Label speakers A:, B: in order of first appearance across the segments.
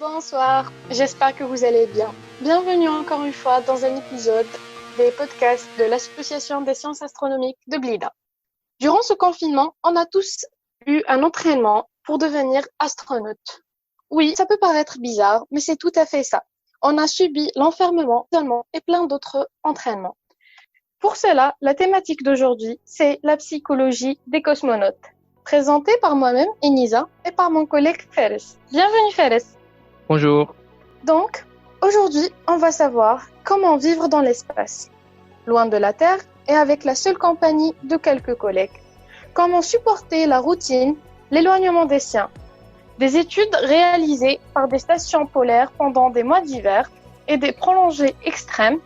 A: Bonsoir, j'espère que vous allez bien. Bienvenue encore une fois dans un épisode des podcasts de l'Association des sciences astronomiques de Blida. Durant ce confinement, on a tous eu un entraînement pour devenir astronaute. Oui, ça peut paraître bizarre, mais c'est tout à fait ça. On a subi l'enfermement, l'isolement et plein d'autres entraînements. Pour cela, la thématique d'aujourd'hui, c'est la psychologie des cosmonautes. Présentée par moi-même, Enisa, et par mon collègue Fares. Bienvenue Fares.
B: Bonjour.
A: Donc, aujourd'hui, on va savoir comment vivre dans l'espace, loin de la Terre et avec la seule compagnie de quelques collègues. Comment supporter la routine, l'éloignement des siens. Des études réalisées par des stations polaires pendant des mois d'hiver et des prolongées extrêmes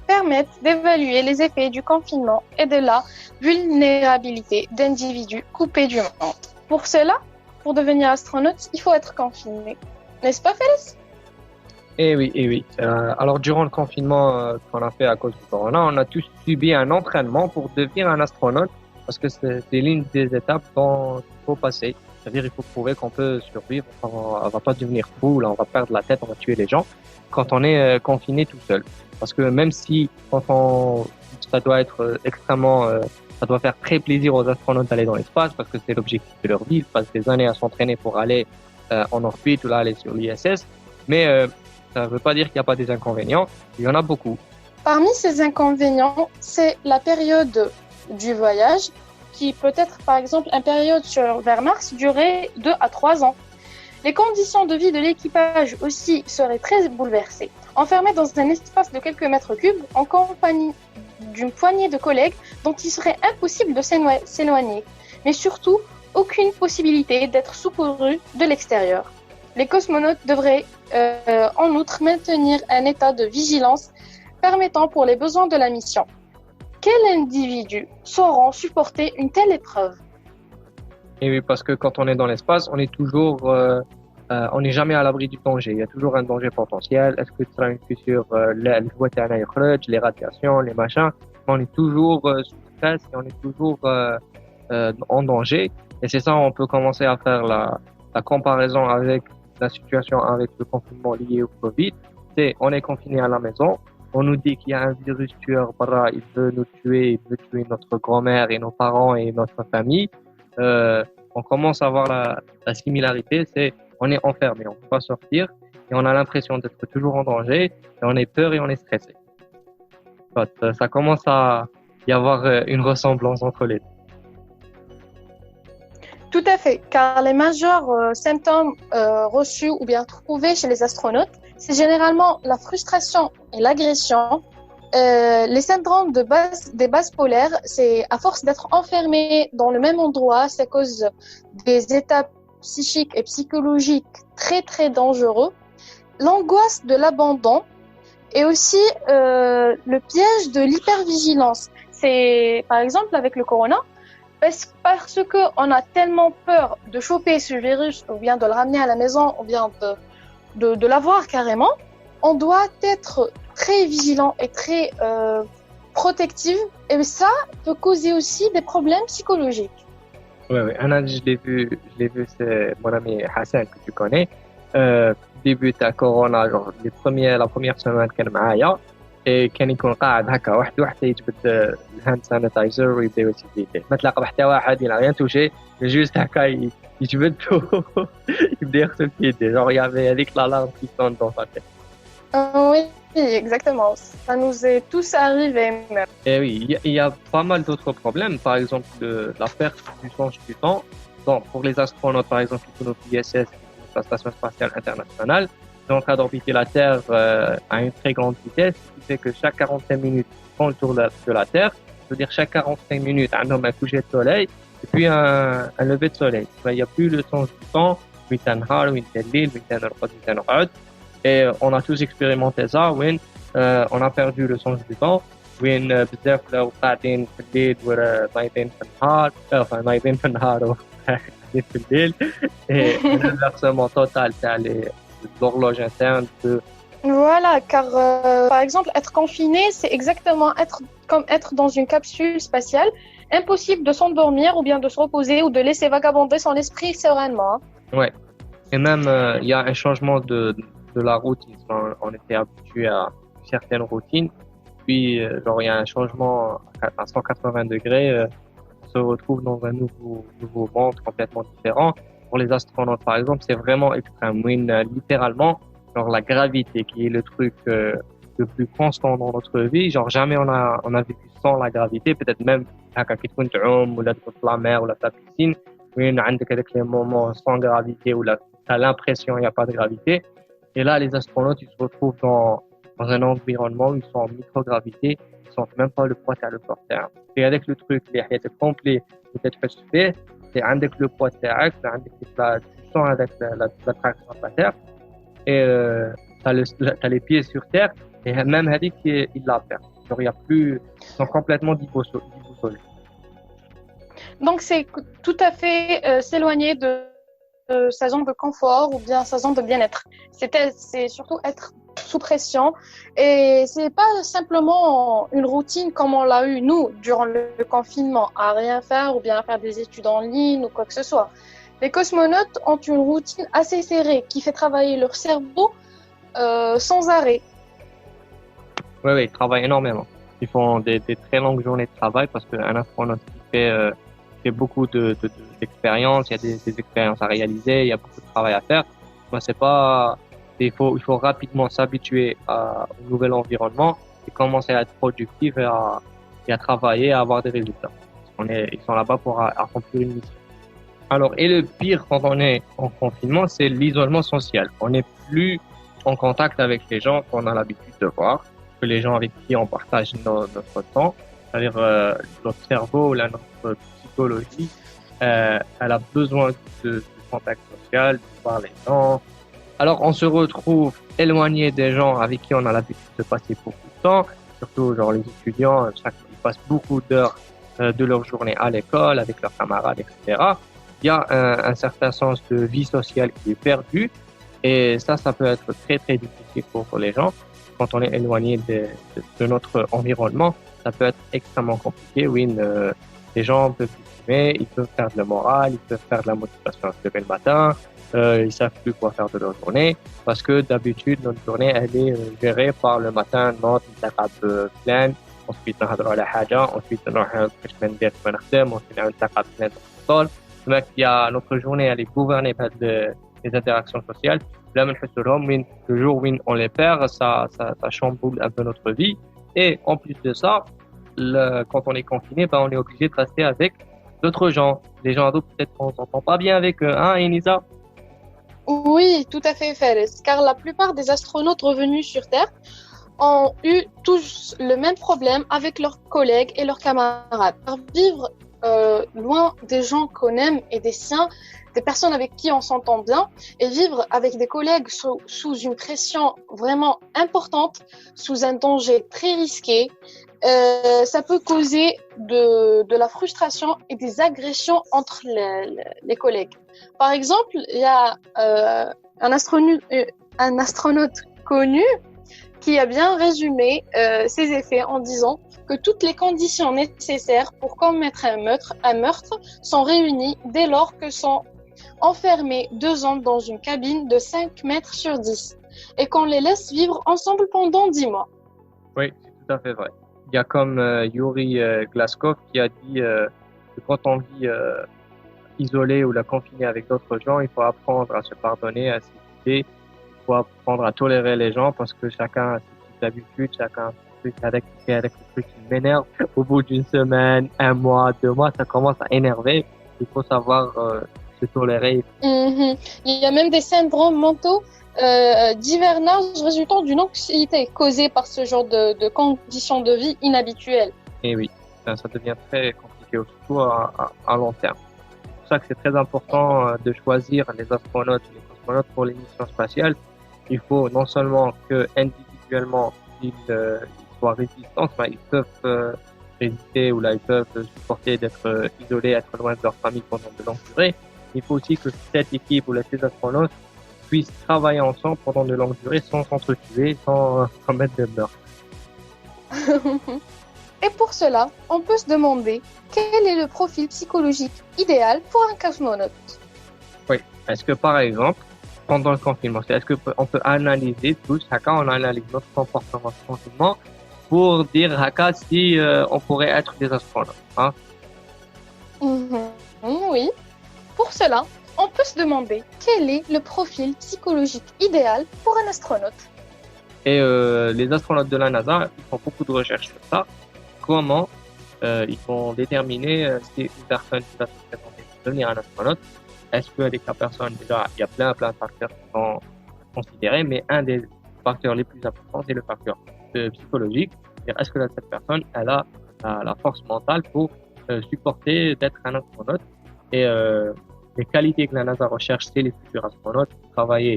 A: permettent d'évaluer les effets du confinement et de la vulnérabilité d'individus coupés du monde. Pour cela, pour devenir astronaute, il faut être confiné. N'est-ce pas, Félix?
B: Eh oui. Alors, durant le confinement qu'on a fait à cause du corona, on a tous subi un entraînement pour devenir un astronaute parce que c'est l'une des étapes dont il faut passer. C'est-à-dire il faut prouver qu'on peut survivre, on va pas devenir fou, là, on va perdre la tête, on va tuer les gens quand on est confiné tout seul. Parce que même si ça doit être ça doit faire très plaisir aux astronautes d'aller dans l'espace parce que c'est l'objectif de leur vie, ils passent des années à s'entraîner pour aller en orbite ou là aller sur l'ISS, mais ça ne veut pas dire qu'il n'y a pas des inconvénients, il y en a beaucoup.
A: Parmi ces inconvénients, c'est la période du voyage qui peut être par exemple une période vers Mars durer 2 à 3 ans. Les conditions de vie de l'équipage aussi seraient très bouleversées. Enfermés dans un espace de quelques mètres cubes en compagnie d'une poignée de collègues dont il serait impossible de s'éloigner, mais surtout aucune possibilité d'être secouru de l'extérieur. Les cosmonautes devraient en outre maintenir un état de vigilance permettant pour les besoins de la mission. Quels individus sauront supporter une telle épreuve?
B: Et oui, parce que quand on est dans l'espace, on est toujours, on n'est jamais à l'abri du danger. Il y a toujours un danger potentiel. Est-ce que tu seras une fissure, les radiations, les machins? On est toujours sous stress et on est toujours en danger. Et c'est ça, on peut commencer à faire la comparaison avec la situation avec le confinement lié au Covid. On est confiné à la maison. On nous dit qu'il y a un virus tueur, il veut nous tuer, il veut tuer notre grand-mère et nos parents et notre famille. On commence à voir la similarité, on est enfermé, on ne peut pas sortir et on a l'impression d'être toujours en danger et on est peur et on est stressé. Ça commence à y avoir une ressemblance entre les deux.
A: Tout à fait, car les majeurs symptômes reçus ou bien trouvés chez les astronautes, c'est généralement la frustration et l'agression. Les syndromes des bases polaires, c'est à force d'être enfermés dans le même endroit, c'est à cause des états psychiques et psychologiques très très dangereux. L'angoisse de l'abandon et aussi le piège de l'hypervigilance. C'est par exemple avec le corona, parce que on a tellement peur de choper ce virus ou bien de le ramener à la maison ou bien de l'avoir carrément, on doit être très vigilant et très protectif et ça peut causer aussi des problèmes psychologiques.
B: Oui, je l'ai vu, c'est mon ami Hassan que tu connais. Début de corona, genre la première semaine كان معايا كان يكون قاعد هكا وحده يجبد الهاند سانيتايزر ويبدا يسيديه ما تلاقى بحتى واحد il a rien touché juste هكا يجبد يبدا يغسل في يديه genre il y avait هذيك l'alarme qui sonne dans sa tête.
A: Oui, exactement. Ça nous est tous arrivé même.
B: Et oui, il y a pas mal d'autres problèmes, par exemple la perte du sens du temps. Donc, pour les astronautes, par exemple, qui sont au ISS, la Station spatiale internationale, ils sont en train d'orbiter la Terre à une très grande vitesse, ce qui fait que chaque 45 minutes, ils font le tour de la Terre. Je veux dire, chaque 45 minutes, un homme a couché de soleil, et puis un lever de soleil. Il n'y a plus le sens du temps, et on a tous expérimenté ça, on a perdu le sens du temps. وين بزاف لو قاعدين في الليل ولا نايضين في النهار نايضين في النهار وقاعدين في الليل l'inversement total تاع l'horloge interne de
A: Voilà, car par exemple, être confiné, c'est exactement comme être dans une capsule spatiale. Impossible de s'endormir ou bien de se reposer ou de laisser vagabonder son esprit sereinement.
B: Ouais. Et même, il y a un changement de la routine. On était habitué à certaines routines, puis genre il y a un changement à 180 degrés. On se retrouve dans un nouveau monde complètement différent. Pour les astronautes, par exemple, c'est vraiment extrême. Oui, littéralement, genre la gravité qui est le truc le plus constant dans notre vie. Genre jamais on a vécu sans la gravité. Peut-être même هكا كي تكون تعوم ولا تكون في la mer ولا في la piscine. وين عندك هذاك les moments sans gravité où t'as l'impression il n'y a pas de gravité. Et là, les astronautes, ils se retrouvent dans un environnement où ils sont en microgravité. Ils sentent même pas le poids تاع le corps تاعهم. Et avec le truc اللي حياتك complet وتتحس فيه c'est عندك le poids تاعك عندك tu sens avec l'attraction de la Terre et t'as les pieds sur Terre et même هذيك il la perd. Genre il y a plus ils sont complètement déboussolés.
A: Donc, c'est tout à fait s'éloigner de sa zone de confort ou bien sa zone de bien-être. C'est surtout être sous pression. Et c'est pas simplement une routine comme on l'a eu, nous, durant le confinement, à rien faire ou bien à faire des études en ligne ou quoi que ce soit. Les cosmonautes ont une routine assez serrée qui fait travailler leur cerveau sans arrêt.
B: Oui, ils travaillent énormément. Ils font des très longues journées de travail parce qu'un astronaute qui fait beaucoup d'expériences, il y a des expériences à réaliser, il y a beaucoup de travail à faire. Moi, c'est pas, il faut rapidement s'habituer au nouvel environnement et commencer à être productif et à travailler, à avoir des résultats. Ils sont là-bas pour accomplir une mission. Alors, et le pire quand on est en confinement, c'est l'isolement social. On n'est plus en contact avec les gens qu'on a l'habitude de voir, que les gens avec qui on partage notre temps, c'est-à-dire notre cerveau, notre psychologie, elle a besoin de contact social, de voir les gens. Alors, on se retrouve éloigné des gens avec qui on a l'habitude de passer beaucoup de temps, surtout genre les étudiants, ils passent beaucoup d'heures de leur journée à l'école, avec leurs camarades, etc. Il y a un certain sens de vie sociale qui est perdu, et ça peut être très, très difficile pour les gens. Quand on est éloigné de notre environnement, ça peut être extrêmement compliqué. Oui, les gens peuvent s'exprimer, ils peuvent faire de la morale, ils peuvent faire de la motivation à se lever le matin, ils savent plus quoi faire de leur journée, parce que d'habitude, notre journée, elle est gérée par le matin, notre تلقى plein, ensuite نهضروا على حاجة, ensuite نروح كيفاش ما ندير كيف ما نخدم, ensuite نتلاقى plein de donc il y a notre journée, elle est gouvernée par les interactions sociales. Là, le jour où on les perd, ça chamboule un peu notre vie. Et en plus de ça, quand on est confiné, on est obligé de rester avec d'autres gens. Les gens ados, peut-être qu'on s'entend pas bien avec eux, hein, Enisa?
A: Oui, tout à fait, Fares, car la plupart des astronautes revenus sur Terre ont eu tous le même problème avec leurs collègues et leurs camarades. Vivre loin des gens qu'on aime et des siens, des personnes avec qui on s'entend bien, et vivre avec des collègues sous une pression vraiment importante, sous un danger très risqué, ça peut causer de la frustration et des agressions entre les collègues. Par exemple, il y a un astronaute connu qui a bien résumé ses effets en disant que toutes les conditions nécessaires pour commettre un meurtre sont réunies dès lors que sont enfermés deux hommes dans une cabine de 5 mètres sur 10 et qu'on les laisse vivre ensemble pendant 10 mois.
B: Oui, c'est tout à fait vrai. Il y a comme Yuri Glaskov qui a dit que quand on vit isolé ou la confiné avec d'autres gens, il faut apprendre à se pardonner, à s'écouter, il faut apprendre à tolérer les gens parce que chacun a ses petites habitudes, chacun a ses trucs avec le truc qui m'énerve. Au bout d'une semaine, un mois, 2 mois, ça commence à énerver. Il faut savoir se tolérer.
A: Il y a même des syndromes mentaux d'hivernage résultant d'une anxiété causée par ce genre de conditions de vie inhabituelles.
B: Et oui, ça devient très compliqué, surtout à long terme. C'est pour ça que c'est très important de choisir les astronautes et les cosmonautes pour les missions spatiales. Il faut non seulement que individuellement ils soient résistants, mais ils peuvent résister ou là ils peuvent supporter d'être isolés, être loin de leur famille pendant de longues durées. Il faut aussi que cette équipe ou ces astronautes puissent travailler ensemble pendant de longues durées sans s'entretuer, sans commettre de meurtres.
A: Et pour cela, on peut se demander quel est le profil psychologique idéal pour un cosmonaute.
B: Oui, est-ce que par exemple, pendant le confinement. Est-ce que on peut analyser tous, haka, on analyse notre comportement de confinement pour dire haka si on pourrait être des astronautes, hein?
A: Oui. Pour cela, on peut se demander quel est le profil psychologique idéal pour un astronaute.
B: Et les astronautes de la NASA, ils font beaucoup de recherches sur ça. Comment ils vont déterminer si une personne qui va se présenter pour devenir un astronaute, est-ce que avec la personne, déjà, il y a plein de facteurs qui sont considérés, mais un des facteurs les plus importants, c'est le facteur psychologique. C'est-à-dire, est-ce que cette personne, elle a la force mentale pour supporter d'être un astronaute. Et les qualités que la NASA recherche, c'est les futurs astronautes, travailler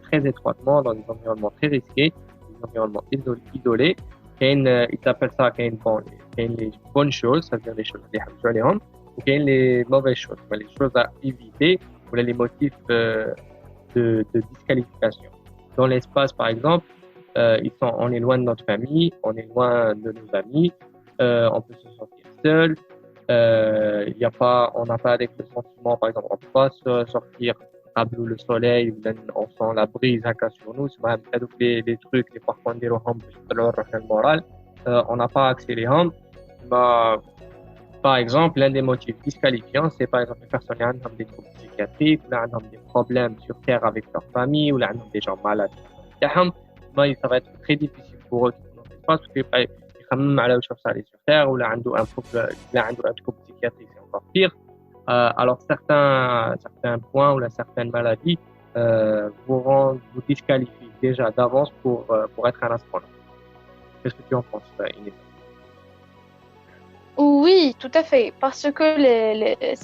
B: très étroitement dans des environnements très risqués, des environnements isolés. Ils appellent ça les bonnes choses, c'est-à-dire les choses qui sont ou les mauvaises choses, les choses à éviter, ou les motifs de disqualification. Dans l'espace, par exemple, on est loin de notre famille, on est loin de nos amis, on peut se sentir seul. On n'a pas avec le sentiment, par exemple, on peut pas sortir à bleu le soleil, on sent la brise sur nous, c'est même les trucs, les parfois on dit le moral, on n'a pas accès les hums. Par exemple, l'un des motifs disqualifiants, c'est par exemple les personnes qui ont des troubles psychiatriques, ou qui ont des problèmes sur terre avec leur famille, ou qui ont des gens malades. Ça va être très difficile pour eux dans l'espace parce que يخمم على واش صار sur terre ou là عنده un trouble psychiatrique, c'est encore pire. Alors certains points ou certaines maladies vous disqualifient déjà d'avance pour être un astronaute. Qu'est-ce que tu en penses, Inès?
A: Oui, tout à fait, parce que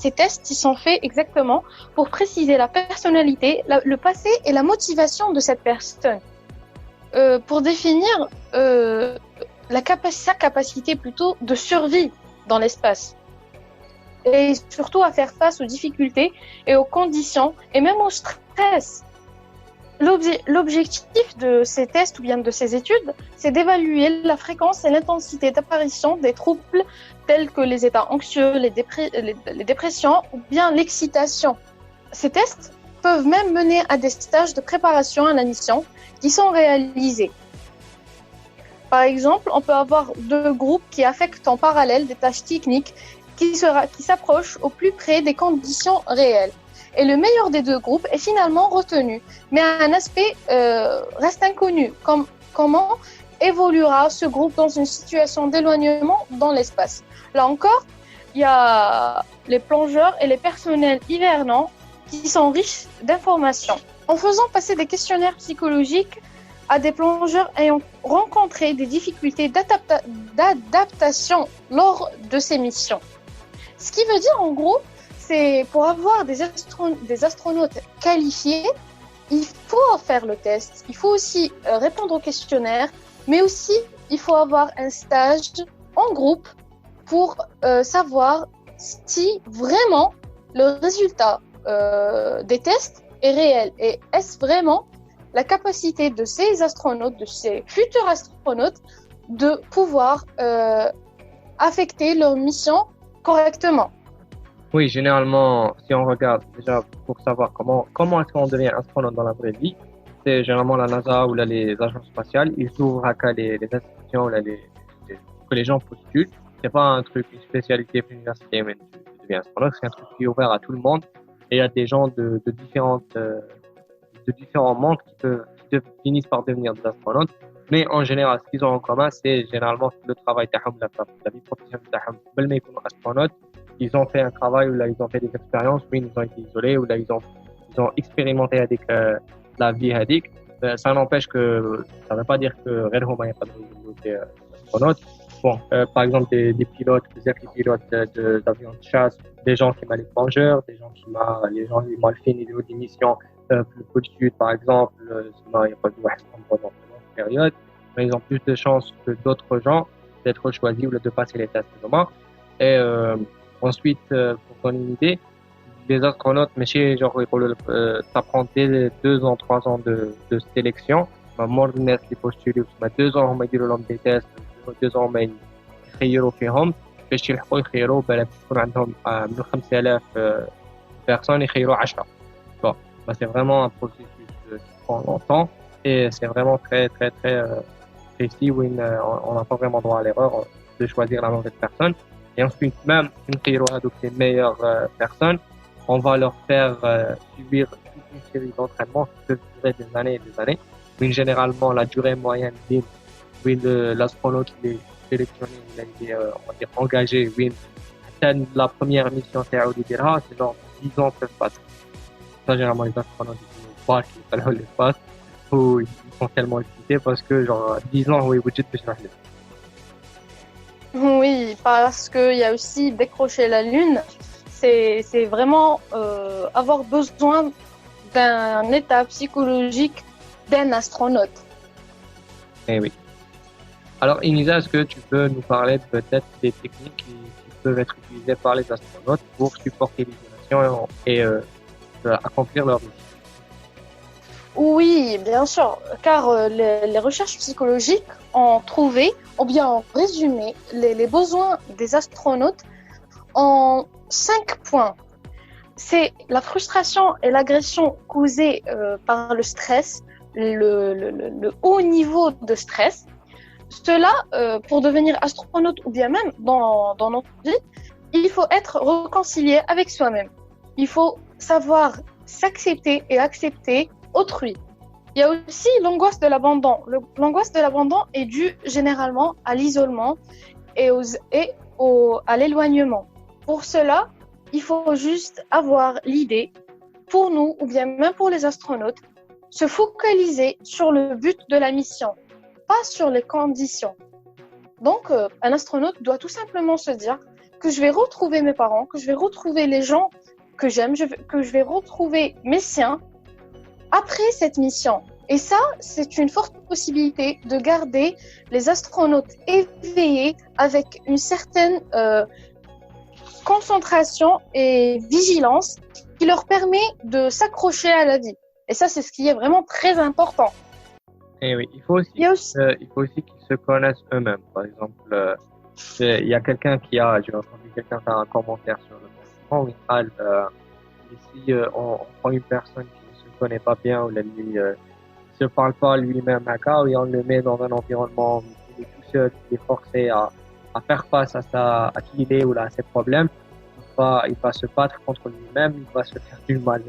A: ces tests ils sont faits exactement pour préciser la personnalité, le passé et la motivation de cette personne, pour définir sa capacité plutôt de survie dans l'espace et surtout à faire face aux difficultés et aux conditions et même au stress. L'objectif de ces tests ou bien de ces études, c'est d'évaluer la fréquence et l'intensité d'apparition des troubles tels que les états anxieux, les dépressions ou bien l'excitation. Ces tests peuvent même mener à des stages de préparation à la mission qui sont réalisés. Par exemple, on peut avoir deux groupes qui affectent en parallèle des tâches techniques qui s'approchent au plus près des conditions réelles. Et le meilleur des deux groupes est finalement retenu. Mais un aspect reste inconnu. Comment évoluera ce groupe dans une situation d'éloignement dans l'espace? Là encore, il y a les plongeurs et les personnels hivernants qui sont riches d'informations. En faisant passer des questionnaires psychologiques à des plongeurs ayant rencontré des difficultés d'adaptation lors de ces missions. Ce qui veut dire en gros, c'est pour avoir des astronautes qualifiés, il faut faire le test, il faut aussi répondre au questionnaire, mais aussi il faut avoir un stage en groupe pour savoir si vraiment le résultat des tests est réel et est-ce vraiment la capacité de ces astronautes, de ces futurs astronautes, de pouvoir affecter leur mission correctement.
B: Oui, généralement, si on regarde déjà pour savoir comment est-ce qu'on devient astronaute dans la vraie vie, c'est généralement la NASA ou là, les agences spatiales, ils ouvrent les institutions là, que les gens postulent. C'est pas un truc, une spécialité pour l'université, mais tu deviens astronaute, c'est un truc qui est ouvert à tout le monde. Et il y a des gens de différents mondes qui finissent par devenir des astronautes. Mais en général, ce qu'ils ont en commun, c'est généralement le travail la vie professionnelle de astronautes. Ils ont fait un travail où là, ils ont fait des expériences, où ils ont été isolés, où là, ils ont expérimenté avec la vie hadik. Ça n'empêche que ça ne veut pas dire que Redhom n'est pas des astronautes. Bon, par exemple, des pilotes, des pilotes d'avions de chasse, des gens qui m'ont les plongeurs, les gens qui m'ont fini des missions le pôle sud, par exemple, sinon il n'y a pas de ouest pendant cette période, mais ils ont plus de chances que d'autres gens d'être choisis ou de passer les tests de demain. Et ensuite, pour donner une idée, les astronautes, mais chez genre, ça prend 2 ans, 3 ans de sélection. Mordnes qui postulent, 2 ans, on va dire des tests, 2 ans, on يخيروا فيهم باش يلحقوا يخيروا بالك يكون عندهم من 5000 personnes يخيروا 10. Bon. bah, c'est vraiment un processus qui prend longtemps et c'est vraiment très, très, très précis où on n'a pas vraiment droit à l'erreur de choisir la mauvaise personne. Et ensuite, même donc les meilleures personnes, on va leur faire subir toute une série d'entraînements qui peuvent durer des années et des années. Mais généralement, la durée moyenne l'astronaute il est sélectionné, il est on va dire, engagé, atteindre la première mission c'est genre 10 ans peuvent passer. Ça, généralement, les astronautes, ils ne pas qu'ils sont dans l'espace où ils sont tellement excités parce que, genre, 10 ans, oui, vous dites que je vais.
A: Oui, parce qu'il y a aussi décrocher la Lune, c'est vraiment avoir besoin d'un état psychologique d'un astronaute.
B: Eh oui. Alors, Inisa, est-ce que tu peux nous parler peut-être des techniques qui peuvent être utilisées par les astronautes pour supporter l'isolation et accomplir leur mission?
A: Oui, bien sûr, car les recherches psychologiques ont trouvé, ou bien ont résumé, les besoins des astronautes en 5 points. C'est la frustration et l'agression causée par le stress, le haut niveau de stress. Cela, pour devenir astronaute ou bien même dans notre vie, il faut être réconcilié avec soi-même. Il faut savoir s'accepter et accepter autrui. Il y a aussi l'angoisse de l'abandon. L'angoisse de l'abandon est due généralement à l'isolement et à l'éloignement. Pour cela, il faut juste avoir l'idée, pour nous ou bien même pour les astronautes, se focaliser sur le but de la mission, pas sur les conditions. Donc, un astronaute doit tout simplement se dire que je vais retrouver mes parents, que je vais retrouver les gens que j'aime, que je vais retrouver mes siens après cette mission. Et ça, c'est une forte possibilité de garder les astronautes éveillés avec une certaine concentration et vigilance qui leur permet de s'accrocher à la vie. Et ça, c'est ce qui est vraiment très important.
B: Et oui, il faut aussi qu'ils se connaissent eux-mêmes. Par exemple, il y a quelqu'un j'ai entendu quelqu'un faire un commentaire sur le document où il parle, ici, on prend une personne qui ne se connaît pas bien, ou lui, se parle pas lui-même à cas, et on le met dans un environnement où il est tout seul, il est forcé à faire face à qui il est ou à ses problèmes. Il va se battre contre lui-même, il va se faire du mal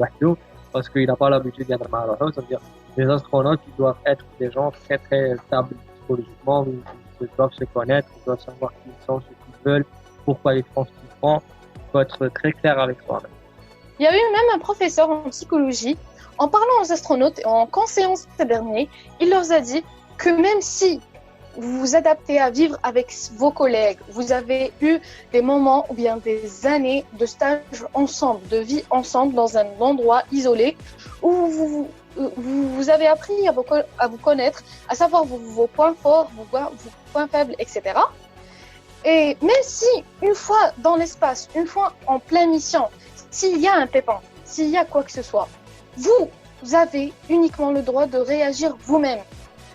B: parce qu'il n'a pas l'habitude d'être mal. C'est-à-dire, les astronautes, ils doivent être des gens très, très stables psychologiquement, ils doivent se connaître, ils doivent savoir qui ils sont, ce qu'ils veulent, pourquoi ils font ce qu'ils font. Il faut être très clair avec soi-même.
A: Il y a eu même un professeur en psychologie, en parlant aux astronautes et en conseillant ces derniers, il leur a dit que même si vous vous adaptez à vivre avec vos collègues, vous avez eu des moments ou bien des années de stage ensemble, de vie ensemble dans un endroit isolé où vous avez appris à vous connaître, à savoir vos points forts, vos points faibles, etc. Et même si une fois dans l'espace, une fois en pleine mission, s'il y a un pépin, s'il y a quoi que ce soit, vous avez uniquement le droit de réagir vous-même.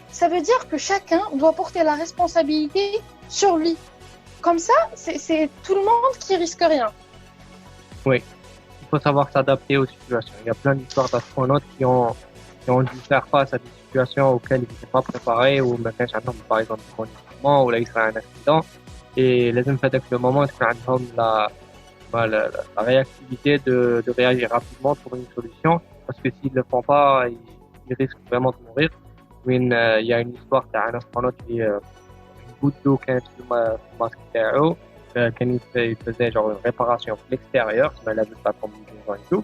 A: Ça veut dire que chacun doit porter la responsabilité sur lui. Comme ça, c'est tout le monde qui risque rien.
B: Oui, il faut savoir s'adapter aux situations. Il y a plein d'histoires d'astronautes qui ont dû faire face à des situations auxquelles ils n'étaient pas préparés, ou maintenant, par exemple, ou là, il serait un accident. Et les hommes avec le moment, ils ont la réactivité de réagir rapidement pour une solution, parce que s'ils ne le font pas, ils risquent vraiment de mourir. Il y a une histoire d'un astronaute qui une goutte d'eau qui est sur le masque تاعو كان faisait genre une réparation à l'extérieur, ça n'avait pas combinaison et tout.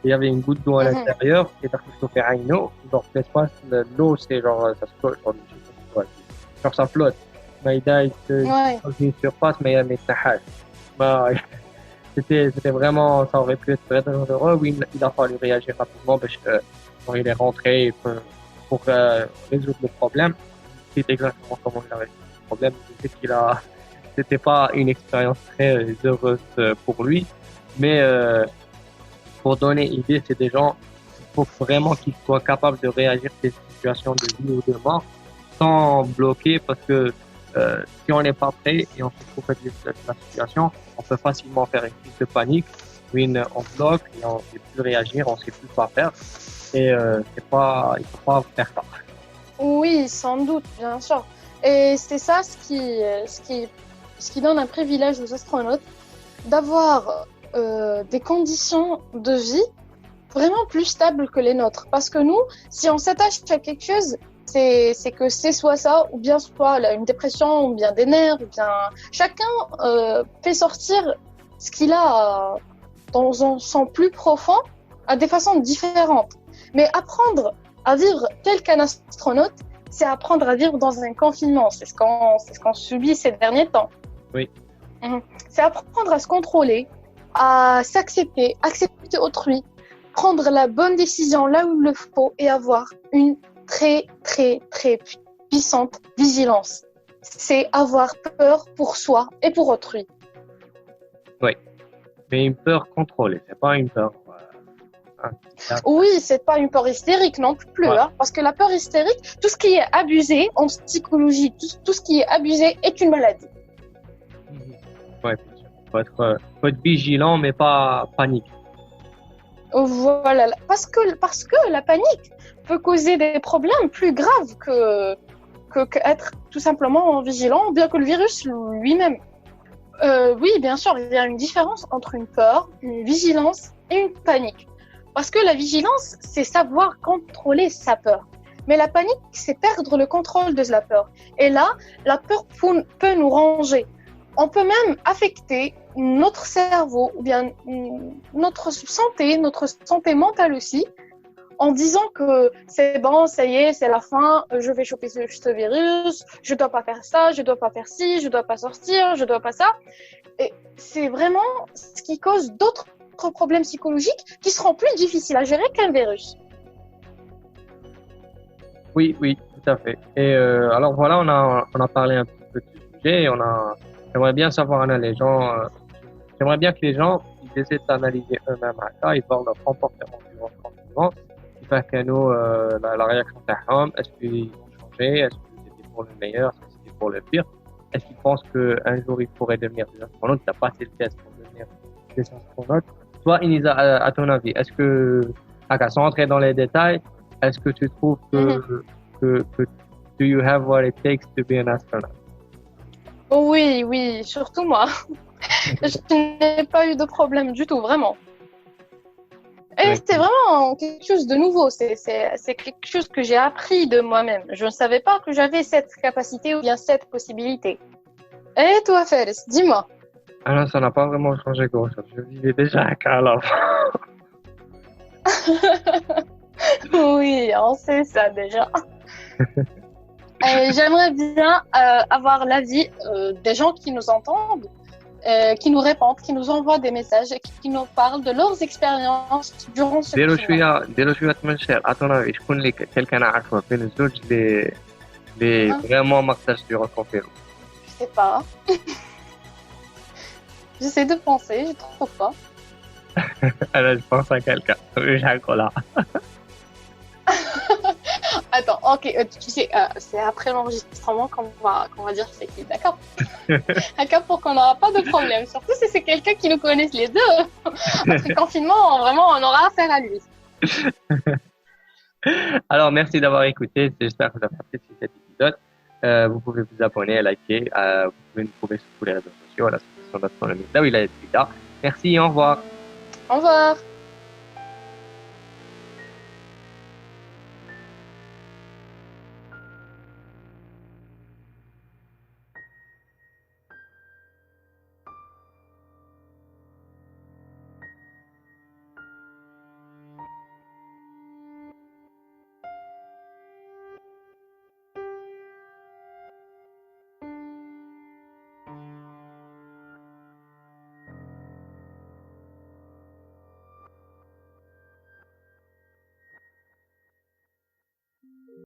B: Il y avait une goutte d'eau à l'intérieur qui était chauffée à une eau. Donc l'espace, l'eau c'est genre ça se flotte, genre ça flotte. Mais il a dans une surface mais il y c'était vraiment, ça aurait pu être très dangereux. Oui, il a fallu réagir rapidement parce que quand il est rentré pour résoudre le problème. C'est exactement comment il a résolu le problème. Je sais c'était pas une expérience très heureuse pour lui, mais pour donner idée, c'est des gens, il faut vraiment qu'ils soient capables de réagir à des situations de vie ou de mort sans bloquer, parce que si on n'est pas prêt et on se trouve avec la situation, on peut facilement faire une crise de panique oui, on bloque et on ne sait plus réagir, on ne sait plus quoi faire. Et il faut pas faire ça.
A: Oui, sans doute, bien sûr. Et c'est ça ce qui donne un privilège aux astronautes d'avoir des conditions de vie vraiment plus stables que les nôtres. Parce que nous, si on s'attache à quelque chose, c'est que c'est soit ça, ou bien soit une dépression, ou bien des nerfs, ou bien chacun fait sortir ce qu'il a dans son plus profond à des façons différentes. Mais apprendre à vivre tel qu'un astronaute, c'est apprendre à vivre dans un confinement. C'est ce qu'on subit ces derniers temps.
B: Oui.
A: C'est apprendre à se contrôler, à s'accepter, accepter autrui, prendre la bonne décision là où il le faut et avoir une très, très, très puissante vigilance. C'est avoir peur pour soi et pour autrui.
B: Oui. Mais une peur contrôlée, c'est pas une peur.
A: Oui, c'est pas une peur hystérique non plus,
B: Ouais.
A: hein, parce que la peur hystérique, tout ce qui est abusé en psychologie, tout ce qui est abusé est une maladie.
B: Ouais, bien sûr. Faut être vigilant, mais pas panique.
A: Voilà, parce que la panique peut causer des problèmes plus graves que être tout simplement vigilant, bien que le virus lui-même. Oui, bien sûr, il y a une différence entre une peur, une vigilance et une panique. Parce que la vigilance, c'est savoir contrôler sa peur. Mais la panique, c'est perdre le contrôle de la peur. Et là, la peur peut nous ranger. On peut même affecter notre cerveau ou bien notre santé mentale aussi, en disant que c'est bon, ça y est, c'est la fin, je vais choper ce virus, je dois pas faire ça, je dois pas faire ci, je dois pas sortir, je dois pas ça. Et c'est vraiment ce qui cause d'autres problèmes psychologiques qui seront plus difficiles à gérer qu'un virus.
B: Oui, oui, tout à fait. Et alors voilà, on a parlé un petit peu du sujet. J'aimerais bien savoir, Anna, j'aimerais bien que les gens ils essaient d'analyser eux-mêmes à ça, ils voient leur comportement durant le confinement. Ils fassent que nous, la réaction d'Aham, est-ce qu'ils ont changé, est-ce que c'était pour le meilleur, est-ce que c'était pour le pire, est-ce qu'ils pensent qu'un jour ils pourraient devenir des astronautes, t'as passé le test pour devenir des astronautes. Toi, Inisa, à ton avis, est-ce que, sans entrer dans les détails, est-ce que tu trouves que do you have what it takes to be an astronaut?
A: Oui, oui, surtout moi. Je n'ai pas eu de problème du tout, vraiment. Et c'est vraiment quelque chose de nouveau. C'est quelque chose que j'ai appris de moi-même. Je ne savais pas que j'avais cette capacité ou bien cette possibilité. Et toi, Fares, dis-moi.
B: Ah non, ça n'a pas vraiment changé grand-chose. Je vivais déjà un cas là.
A: Oui, on sait ça déjà. Et j'aimerais bien avoir l'avis des gens qui nous entendent, qui nous répondent, qui nous envoient des messages et qui nous parlent de leurs expériences durant ce confinement.
B: ديروا شوية من الشعر. À ton avis, شكون اللي quelqu'un عارفه بين الزوج اللي vraiment ما قدرش يديروا الكونفيرم؟
A: Je sais pas. J'essaie de penser, je trouve pas.
B: أنا je pense à quelqu'un. مش هنقولها.
A: Attends, ok, tu sais, c'est après l'enregistrement qu'on va dire c'est qui, d'accord? D'accord, pour qu'on n'aura pas de problème. Surtout si c'est quelqu'un qui nous connaisse les deux. Après confinement, vraiment, on aura affaire à lui.
B: Alors, merci d'avoir écouté. J'espère que vous avez apprécié cet épisode. Vous pouvez vous abonner, liker. Vous pouvez nous trouver sur tous les réseaux sociaux. Voilà, sur notre Astronomie. Là où il a été là. Merci, au revoir.
A: Au revoir.